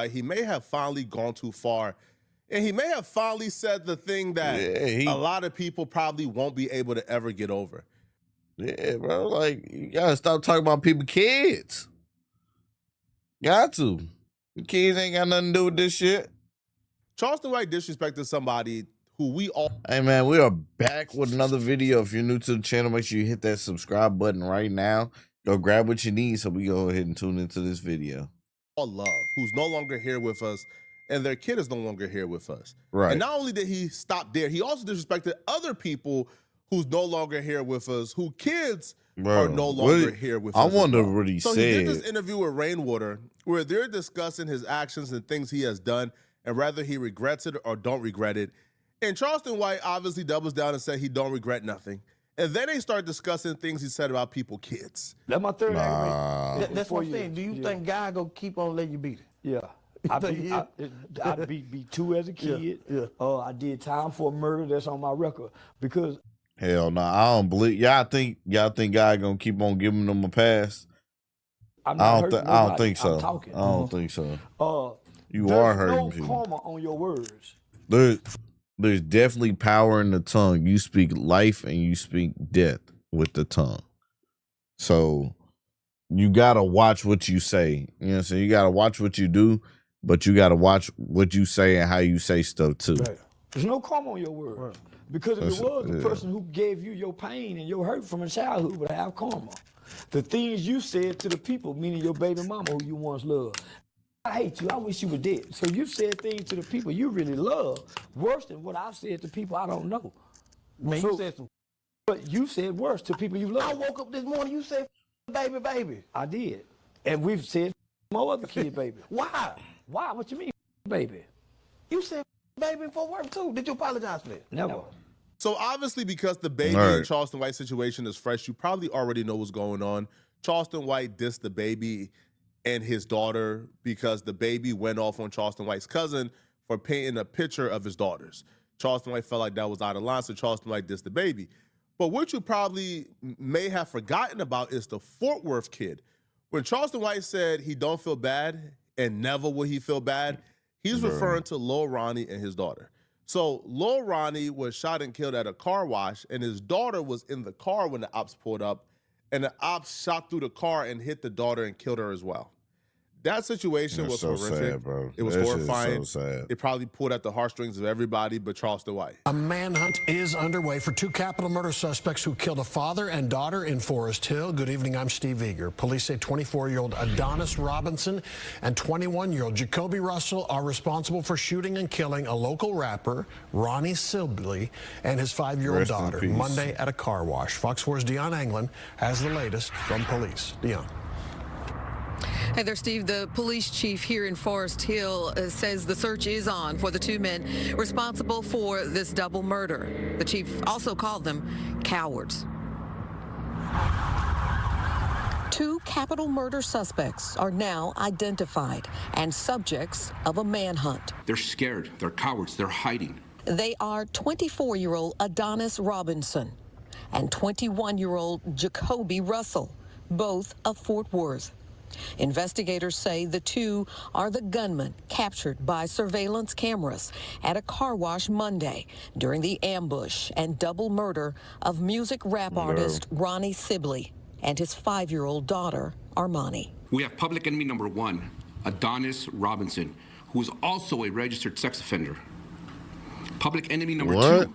he may have finally gone too far, and he may have finally said the thing that a lot of people probably won't be able to ever get over. Yeah, bro. Like, you gotta stop talking about people's kids. Got to. The kids ain't got nothing to do with this shit. Charleston White disrespected somebody who we all... Hey, man, we are back with another video. If you're new to the channel, make sure you hit that subscribe button right now. Go grab what you need so we go ahead and tune into this video. love, who's no longer here with us, and their kid is no longer here with us. Right. And not only did he stop there, he also disrespected other people who's no longer here with us, who kids are no longer here with us. I wonder what he said. So he did this interview with Rainwater where they're discussing his actions and things he has done and whether he regrets it or don't regret it. And Charleston White obviously doubles down and said he don't regret nothing. And then they start discussing things he said about people, kids. That's my third argument. That's what I'm saying. Do you think God gonna keep on letting you beat it? Yeah. I beat 2 as a kid. Yeah. I did time for a murder that's on my record because. Hell no, I don't believe. Y'all think God gonna keep on giving them a pass? I don't think so. I don't think so. You are hurting people. There's no karma on your words. There's definitely power in the tongue. You speak life and you speak death with the tongue. So you gotta watch what you say. You know what I'm saying? You gotta watch what you do, but you gotta watch what you say and how you say stuff too. Right. There's no karma on your word. Right. Because if it was, the person who gave you your pain and your hurt from a childhood would have karma. The things you said to the people, meaning your baby mama who you once loved. I hate you. I wish you were dead. So you said things to the people you really love, worse than what I've said to people I don't know. Man, you said some. But you said worse to people you love. I woke up this morning, you said, baby. I did. And we've said more other kid, baby. Why? Why? What you mean, baby? You said baby for work too. Did you apologize for that? Never. So obviously because the baby and Charleston White situation is fresh, you probably already know what's going on. Charleston White dissed the baby and his daughter because the baby went off on Charleston White's cousin for painting a picture of his daughters. Charleston White felt like that was out of line, so Charleston White dissed the baby. But what you probably may have forgotten about is the Fort Worth kid. When Charleston White said he don't feel bad and never will he feel bad, he's referring to Lil Ronnie and his daughter. So Lil Ronnie was shot and killed at a car wash, and his daughter was in the car when the ops pulled up, and the ops shot through the car and hit the daughter and killed her as well. That situation was so horrific. Sad, bro. It was horrifying. So sad. It probably pulled at the heartstrings of everybody but Charleston White. A manhunt is underway for 2 capital murder suspects who killed a father and daughter in Forest Hill. Good evening, I'm Steve Eager. Police say 24-year-old Adonis Robinson and 21-year-old Jacoby Russell are responsible for shooting and killing a local rapper, Ronnie Sibley, and his 5-year-old daughter Monday at a car wash. Fox 4's Dion Anglin has the latest from police. Dion. Hey there, Steve. The police chief here in Forest Hill says the search is on for the 2 men responsible for this double murder. The chief also called them cowards. 2 capital murder suspects are now identified and subjects of a manhunt. They're scared. They're cowards. They're hiding. They are 24-year-old Adonis Robinson and 21-year-old Jacoby Russell, both of Fort Worth. Investigators say the 2 are the gunmen captured by surveillance cameras at a car wash Monday during the ambush and double murder of music rap artist Ronnie Sibley and his 5-year-old daughter, Armani. We have public enemy number 1, Adonis Robinson, who is also a registered sex offender. Public enemy number 2,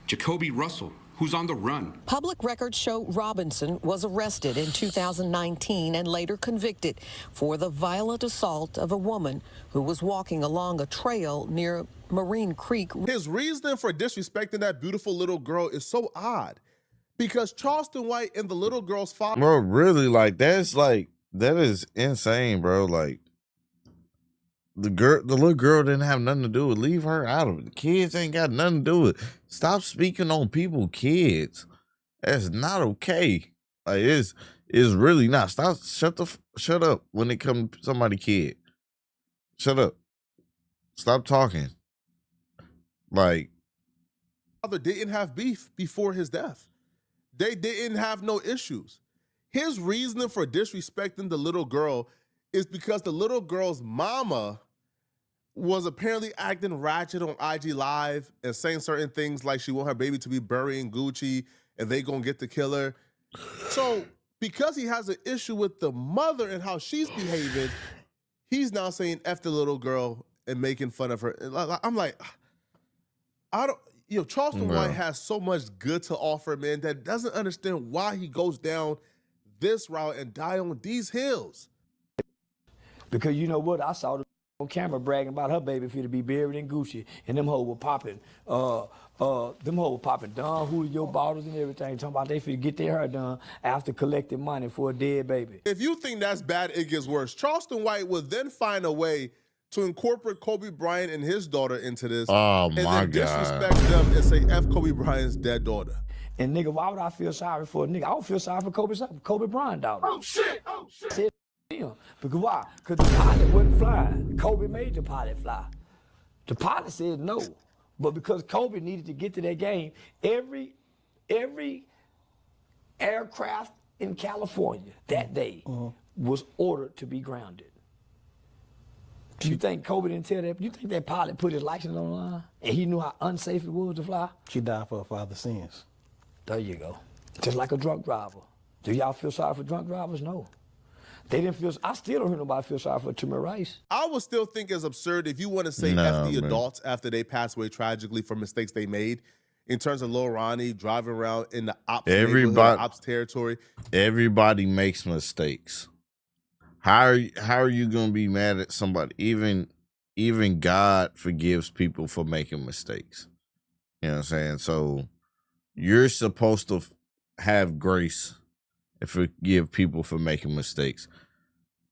Jacoby Russell, who's on the run. Public records show Robinson was arrested in 2019 and later convicted for the violent assault of a woman who was walking along a trail near Marine Creek. His reasoning for disrespecting that beautiful little girl is so odd because Charleston White and the little girl's father... Bro, really, that is insane, bro. Like, the little girl didn't have nothing to do with it. Leave her out of it. The kids ain't got nothing to do with it. Stop speaking on people's kids. That's not okay. Like, it's really not. Shut up when it comes to somebody's kid. Shut up. Stop talking. Like, father didn't have beef before his death. They didn't have no issues. His reasoning for disrespecting the little girl is because the little girl's mama was apparently acting ratchet on IG Live and saying certain things like she want her baby to be burying Gucci and they gonna get the killer. So because he has an issue with the mother and how she's behaving, he's now saying F the little girl and making fun of her. I'm like, Charleston White has so much good to offer, man, that doesn't understand why he goes down this route and die on these hills. Because you know what? I saw the on camera bragging about her baby for to be buried in Gucci, and them hoes were popping. Them hoes were popping Don Julio bottles and everything, talking about they finna get their hair done after collecting money for a dead baby. If you think that's bad, it gets worse. Charleston White would then find a way to incorporate Kobe Bryant and his daughter into this, and then disrespect them and say F Kobe Bryant's dead daughter. And nigga, why would I feel sorry for a nigga? I don't feel sorry for Kobe Bryant daughter. Oh shit! Oh shit! Because why? Because the pilot wasn't flying. Kobe made the pilot fly. The pilot said no. But because Kobe needed to get to that game, every aircraft in California that day was ordered to be grounded. Do you think Kobe didn't tell that? You think that pilot put his license on the line and he knew how unsafe it was to fly? She died for her father's sins. There you go. Just like a drunk driver. Do y'all feel sorry for drunk drivers? No. They didn't feel. I still don't hear nobody feel sorry for Tamir Rice. I would still think it's absurd if you want to say F the adults after they passed away tragically for mistakes they made. In terms of Lil Ronnie driving around in the ops territory. Everybody makes mistakes. How are you gonna be mad at somebody? Even God forgives people for making mistakes. You know what I'm saying? So you're supposed to have grace and forgive people for making mistakes.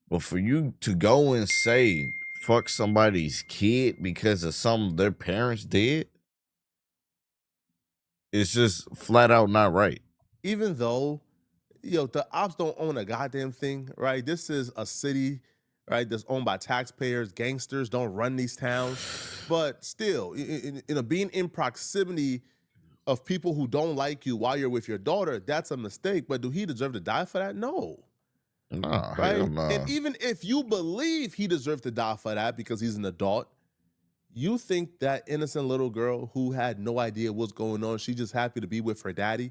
But for you to go and say fuck somebody's kid because of something their parents did, it's just flat out not right. Even though, the ops don't own a goddamn thing, right? This is a city, right, that's owned by taxpayers. Gangsters don't run these towns. But still, being in proximity of people who don't like you while you're with your daughter, that's a mistake. But do he deserve to die for that? No. Nah, right? hell nah. And even if you believe he deserved to die for that because he's an adult, you think that innocent little girl who had no idea what's going on, she's just happy to be with her daddy,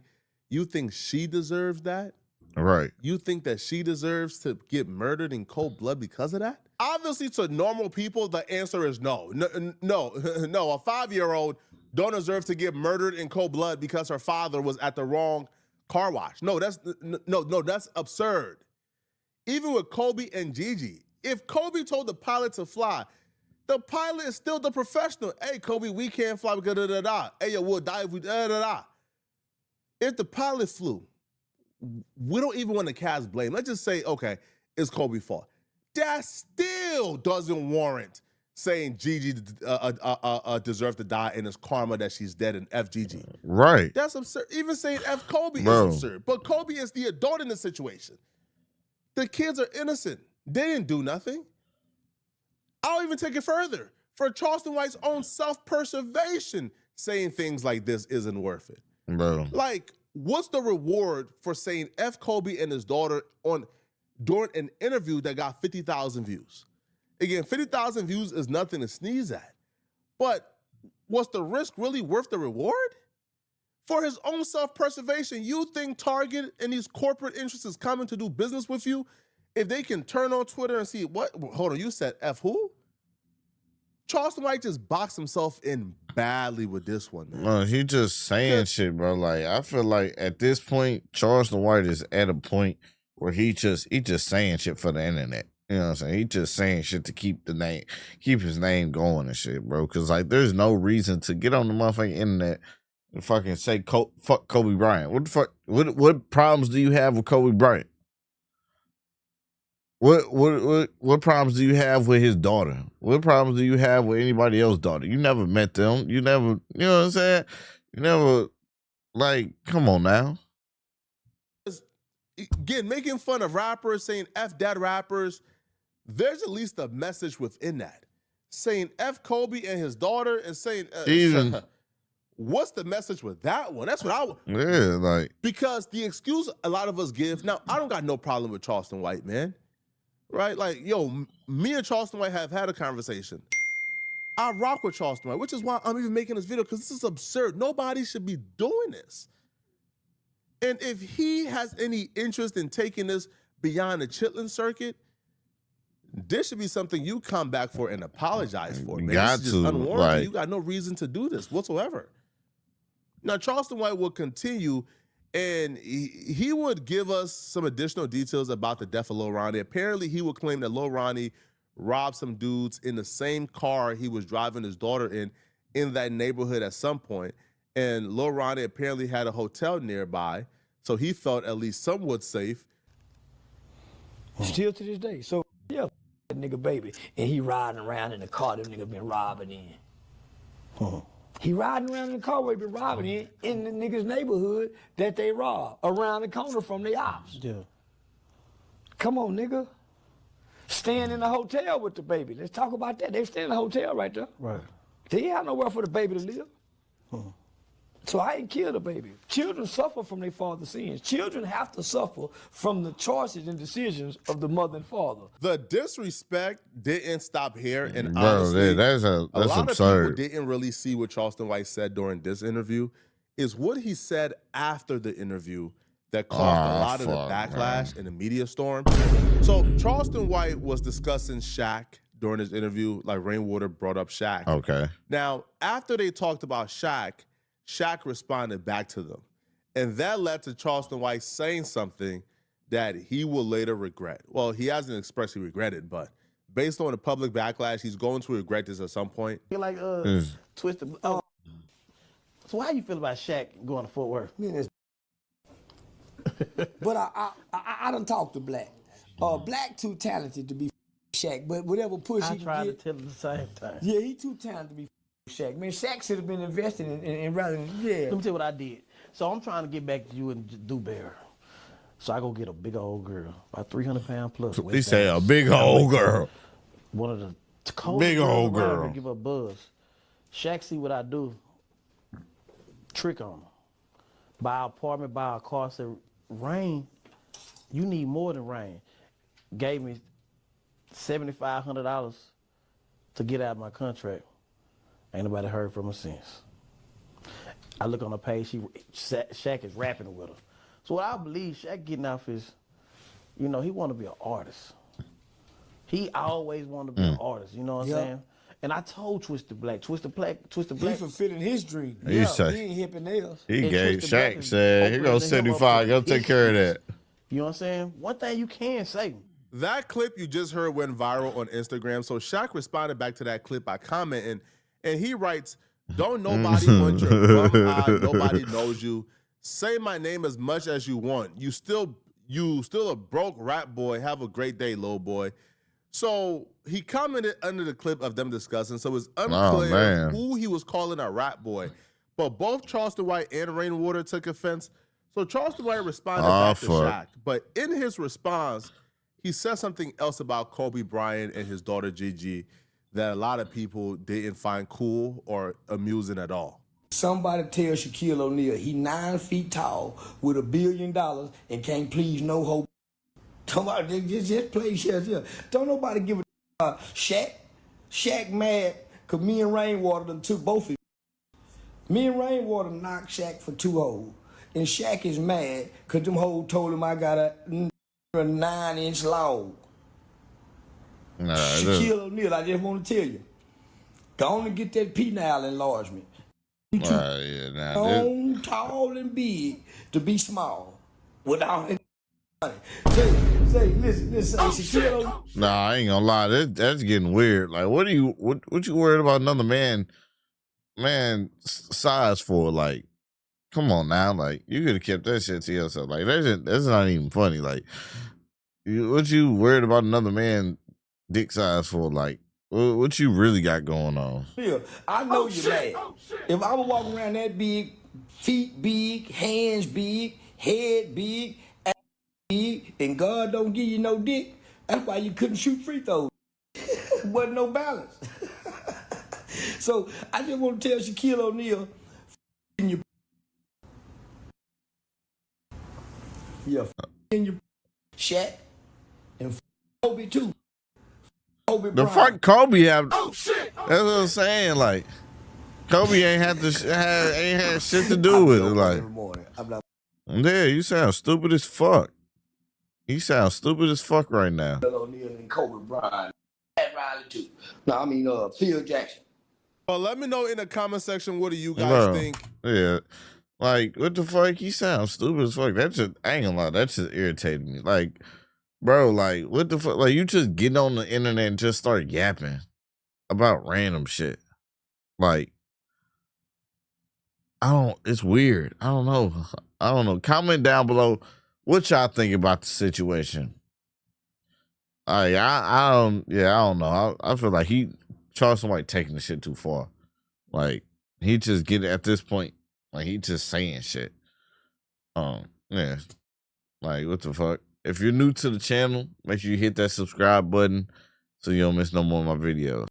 you think she deserves that? Right. You think that she deserves to get murdered in cold blood because of that? Obviously, to normal people, the answer is no. No. A 5-year-old don't deserve to get murdered in cold blood because her father was at the wrong car wash. No, that's absurd. Even with Kobe and Gigi, if Kobe told the pilot to fly, the pilot is still the professional. Hey, Kobe, we can't fly because da-da-da. Hey, yo, we'll die if we da-da-da. If the pilot flew, we don't even want to cast blame. Let's just say, okay, it's Kobe's fault. That still doesn't warrant saying Gigi deserves to die and it's karma that she's dead and F Gigi. Right. That's absurd. Even saying F Kobe is absurd. But Kobe is the adult in this situation. The kids are innocent. They didn't do nothing. I'll even take it further. For Charleston White's own self-preservation, saying things like this isn't worth it. Bro. Like, what's the reward for saying F Kobe and his daughter during an interview that got 50,000 views? Again, 50,000 views is nothing to sneeze at. But was the risk really worth the reward? For his own self-preservation, you think Target and these corporate interests is coming to do business with you if they can turn on Twitter and see what? Hold on, you said F who? Charleston White just boxed himself in badly with this one, man. No, he just saying shit, bro. Like, I feel like at this point, Charleston White is at a point where he just saying shit for the internet. You know what I'm saying? He just saying shit to keep his name going and shit, bro. Cause like, there's no reason to get on the motherfucking internet and fucking say fuck Kobe Bryant. What the fuck? What problems do you have with Kobe Bryant? What problems do you have with his daughter? What problems do you have with anybody else's daughter? You never met them. You never, you know what I'm saying? You never, like, come on now. Again, making fun of rappers, saying F dead rappers, there's at least a message within that. Saying F Kobe and his daughter and saying, what's the message with that one? That's what I would. Yeah, like. Because the excuse a lot of us give, now, I don't got no problem with Charleston White, man. Right? Like, yo, me and Charleston White have had a conversation. I rock with Charleston White, which is why I'm even making this video, because this is absurd. Nobody should be doing this. And if he has any interest in taking this beyond the Chitlin circuit, this should be something you come back for and apologize for, man. This is just unwarranted. You got no reason to do this whatsoever. Now, Charleston White will continue, and he would give us some additional details about the death of Lil Ronnie. Apparently, he would claim that Lil Ronnie robbed some dudes in the same car he was driving his daughter in that neighborhood at some point. And Lil Ronnie apparently had a hotel nearby, so he felt at least somewhat safe. Still to this day. So, yeah, that nigga baby. And he riding around in the car that nigga been robbing in. He riding around in the car where he been robbing in the nigga's neighborhood that they robbed, around the corner from the ops. Yeah. Come on, nigga. Staying in a hotel with the baby. Let's talk about that. They stay in a hotel right there. Right. They ain't have nowhere for the baby to live. So I ain't killed the baby. Children suffer from their father's sins. Children have to suffer from the choices and decisions of the mother and father. The disrespect didn't stop here, and Bro, honestly, that's a lot absurd. of people didn't really see what Charleston White said during this interview. Is what he said after the interview that caused a lot of the backlash and the media storm. So Charleston White was discussing Shaq during his interview, like Rainwater brought up Shaq. Okay. Now, after they talked about Shaq responded back to them. And that led to Charleston White saying something that he will later regret. Well, he hasn't expressly regretted, but based on the public backlash, he's going to regret this at some point. You're like Twisted. So how you feel about Shaq going to Fort Worth? But I done talked to Black. Black too talented to be Shaq, but whatever push he can I tried get, to tell him the same thing. Yeah, he too talented to be Shaq. Man, Shaq should have been invested in rather than, yeah. Let me tell you what I did. So I'm trying to get back to you and do better. So I go get a big old girl, about 300 pounds plus. He say a big old girl. One of the coldest big old girl. Give her a buzz. Shaq see what I do. Trick on her. Buy an apartment, buy a car. Said, Rain, you need more than Rain. Gave me $7,500 to get out of my contract. Ain't nobody heard from her since. I look on the page, Shaq is rapping with her. So what I believe, Shaq getting off his, he want to be an artist. He always wanted to be an artist, you know what I'm saying? And I told Twisted Black. He fulfilling his dream. He say, he ain't hipping nails. He gave Shaq, said, here goes 75, go take care of that. You know what I'm saying? One thing you can say. That clip you just heard went viral on Instagram. So Shaq responded back to that clip by commenting, and he writes, "Don't nobody want your bum eye. Nobody knows you. Say my name as much as you want. You still a broke rap boy. Have a great day, little boy." So he commented under the clip of them discussing. So it's unclear who he was calling a rap boy. But both Charleston White and Rainwater took offense. So Charleston White responded back to Shaq. But in his response, he said something else about Kobe Bryant and his daughter Gigi that a lot of people didn't find cool or amusing at all. Somebody tell Shaquille O'Neal he 9 feet tall with $1 billion and can't please no hope. Somebody just play shit here. Don't nobody give a Shaq. Shaq mad because me and Rainwater done took both of you. Me and Rainwater knocked Shaq for 2 holes. And Shaq is mad because them hoes told him I got a 9-inch log. Shaquille O'Neal, I just want to tell you, go on and get that penile enlargement. Tall and big to be small without any money. Listen, Shaquille O'Neal. Nah, I ain't gonna lie, that's getting weird. Like, what you worried about another man size for? Like, come on now, like you could have kept that shit to yourself. Like that's not even funny. Like, what you worried about another man dick size for? Like, what you really got going on? I know you're mad. If I was walking around that big, feet big, hands big, head big, ass big, and God don't give you no dick, that's why you couldn't shoot free throws. Wasn't no balance. So I just want to tell Shaquille O'Neal, in your Shaq and Kobe too. Kobe the Bryant. fuck Kobe have? That's what I'm saying. Like, Kobe ain't had shit to do with it. Like, yeah, you sound stupid as fuck. You sound stupid as fuck right now. O'Neal and Kobe Bryant. Riley too. No, I mean Phil Jackson. Well, let me know in the comment section, what do you guys think? Yeah. Like, what the fuck? You sound stupid as fuck. That just, I ain't gonna lie, that just irritated me. Like, bro, like, what the fuck? Like, you just get on the internet and just start yapping about random shit. Like, it's weird. I don't know. Comment down below what y'all think about the situation. I don't know. I feel like Charleston White taking the shit too far. Like, he just get at this point, like, he just saying shit. Yeah. Like, what the fuck? If you're new to the channel, make sure you hit that subscribe button so you don't miss no more of my videos.